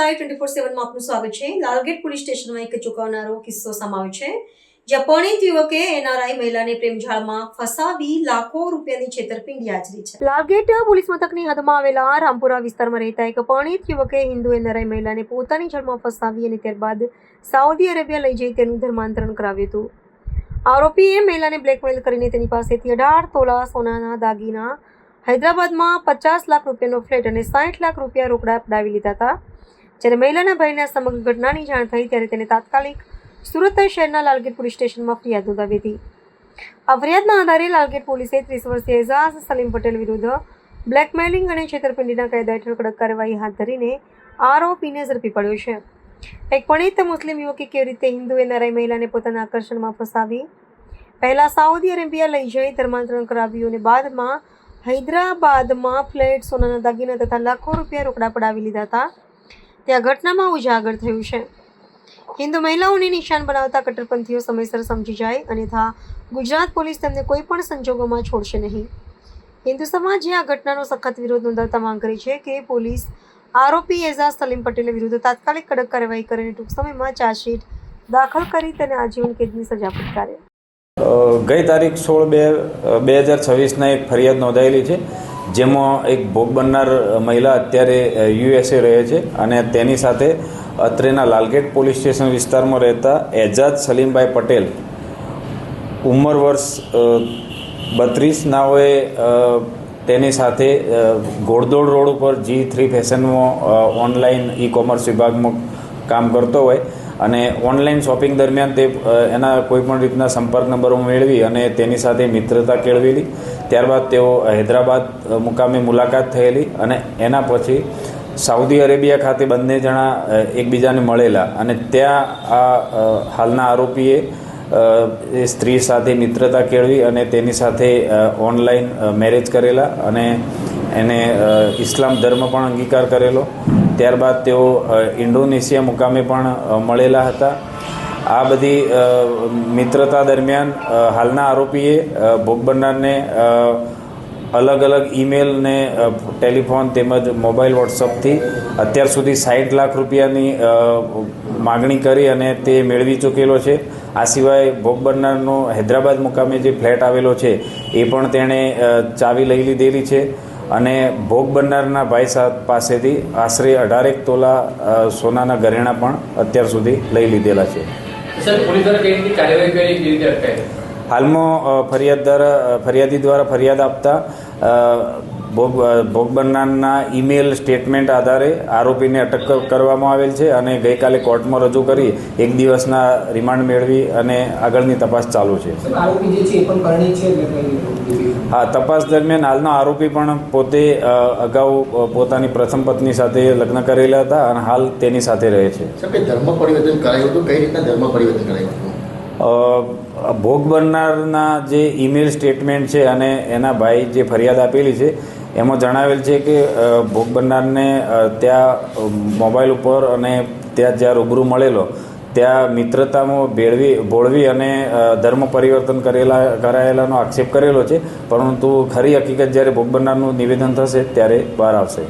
Live 24/7 માં આપનું સ્વાગત છે। લાલગેટ પોલીસ સ્ટેશનમાં એક ચોંકાવનારો કિસ્સો સામે આવ્યો છે, જ્યાં પરિણીત યુવકે એનઆરઆઈ મહિલાને પ્રેમજાળમાં ફસાવી લાખો રૂપિયાની છેતરપિંડી આચરી છે। લાલગેટ પોલીસ મથકની હદમાં આવેલા રામપુરા વિસ્તારમાં રહેતા એક પરિણીત યુવકે હિન્દુ એનઆરઆઈ મહિલાને પોતાની જાળમાં ફસાવી અને ત્યારબાદ સાઉદી અરેબિયા લઈ જઈ તેનું ધર્માંતરણ કરાવ્યું હતું। આરોપીએ મહિલાને બ્લેકમેલ કરીને તેની પાસેથી 18 તોલા સોનાના દાગીના, હૈદરાબાદમાં 50 લાખ રૂપિયાનો ફ્લેટ અને 60 લાખ રૂપિયા રોકડા પડાવી લીધા હતા। જ્યારે મહિલાના ભાઈને આ સમગ્ર ઘટનાની જાણ થઈ ત્યારે તેને તાત્કાલિક સુરત શહેરના લાલગેટ પોલીસ સ્ટેશનમાં ફરિયાદ નોંધાવી હતી। આ ફરિયાદના આધારે લાલગેટ પોલીસે 30 વર્ષીય એઝાઝ સલીમ પટેલ વિરુદ્ધ બ્લેકમેલિંગ અને છેતરપિંડીના કાયદા હેઠળ કડક કાર્યવાહી હાથ ધરીને આરોપીને ઝડપી પડ્યો છે। એક પરિણીત મુસ્લિમ યુવકે કેવી રીતે હિન્દુ એનઆરઆઈ મહિલાને પોતાના આકર્ષણમાં ફસાવી પહેલા સાઉદી અરેબિયા લઈ જઈ ધર્માંતરણ કરાવ્યું અને બાદમાં હૈદરાબાદમાં ફ્લેટ, સોનાના દાગીના તથા લાખો રૂપિયા રોકડા પડાવી લીધા હતા, ત્યાં ઘટનામાં ઉજાગર થયું છે। હિન્દુ મહિલાઓને નિશાન બનાવતા કટ્ટરપંથીઓ સમયસર સમજી જાય, અન્યથા ગુજરાત પોલીસ તેમને કોઈ પણ સંજોગોમાં છોડશે નહીં। હિન્દુ સમાજે આ ઘટનાનો સખત વિરોધ નોંધાવતા માંગ કરી છે કે પોલીસ આરોપી એઝાઝ સલીમ પટેલ વિરુદ્ધ તાત્કાલિક કડક કાર્યવાહી કરીને ટૂંક સમયમાં ચાર્જશીટ દાખલ કરી તેને આજીવન કેદની સજા ફટકારે। ગઈ તારીખ 16/2/2026 એક ફરિયાદ નોંધાયેલી છે, જેમાં એક ભોગ બનનાર મહિલા અત્યારે યુએસએ રહે છે અને તેની સાથે અત્રેના લાલગેટ પોલીસ સ્ટેશન વિસ્તારમાં રહેતા એઝાઝ સલીમભાઈ પટેલ ઉંમર વર્ષ 32 નાઓએ તેની સાથે ઘોડદોડ રોડ ઉપર G3 ફેશનમાં ઓનલાઈન ઈ-કોમર્સ વિભાગમાં કામ કરતો હોય અને ઓનલાઈન શોપિંગ દરમિયાન તે એના કોઈપણ રીતના સંપર્ક નંબરો મેળવી અને તેની સાથે મિત્રતા કેળવેલી। ત્યારબાદ તેઓ હૈદરાબાદ મુકામે મુલાકાત થયેલી અને એના પછી સાઉદી અરેબિયા ખાતે બંને જણા એકબીજાને મળેલા અને ત્યાં આ હાલના આરોપીએ એ સ્ત્રી સાથે મિત્રતા કેળવી અને તેની સાથે ઓનલાઈન મેરેજ કરેલા અને એને ઇસ્લામ ધર્મ પણ અંગીકાર કરેલો। ત્યારબાદ તેઓ ઇન્ડોનેશિયા મુકામે પણ મળેલા હતા। આ બધી મિત્રતા દરમિયાન હાલના આરોપીએ ભોગ બનનારને અલગ અલગ ઈમેલ ને ટેલિફોન તેમજ મોબાઈલ વોટ્સઅપથી અત્યાર સુધી 60 લાખ રૂપિયાની માગણી કરી અને તે મેળવી ચૂકેલો છે। આ સિવાય ભોગ બનનારનો હૈદરાબાદ મુકામે જે ફ્લેટ આવેલો છે એ પણ તેણે ચાવી લઈ લીધેલી છે અને ભોગ બનનારના ભાઈ પાસેથી આશરે 18 તોલા સોનાના ઘરેણાં પણ અત્યાર સુધી લઈ લીધેલા છે। હાલમાં ફરિયાદી દ્વારા ફરિયાદ આપતા ભોગ બનનારના ઈમેલ સ્ટેટમેન્ટ આધારે આરોપીને અટક કરવામાં આવેલ છે અને ગઈકાલે કોર્ટમાં રજૂ કરી 1 દિવસના રિમાન્ડ મેળવી અને આગળની તપાસ ચાલુ છે। હા, તપાસ દરમિયાન હાલનો આરોપી પણ પોતે અગાઉ પોતાની પ્રથમ પત્ની સાથે લગ્ન કરેલા હતા અને હાલ તેની સાથે રહે છે। ધર્મ પરિવર્તન કરાયું હતું, કઈ રીતના ધર્મ પરિવર્તન કરાયું હતું? ભોગ બનનારના જે ઈમેલ સ્ટેટમેન્ટ છે અને એના ભાઈ જે ફરિયાદ આપેલી છે એમાં જણાવેલ છે કે ભોગ બનનારને ત્યાં મોબાઈલ ઉપર અને ત્યાં જ્યાં રૂબરૂ મળેલો ત્યાં મિત્રતામાં ભોળવી અને ધર્મ પરિવર્તન કરાયેલાનો આક્ષેપ કરેલો છે, પરંતુ ખરી હકીકત જ્યારે ભોગ બનનારનું નિવેદન થશે ત્યારે બહાર આવશે।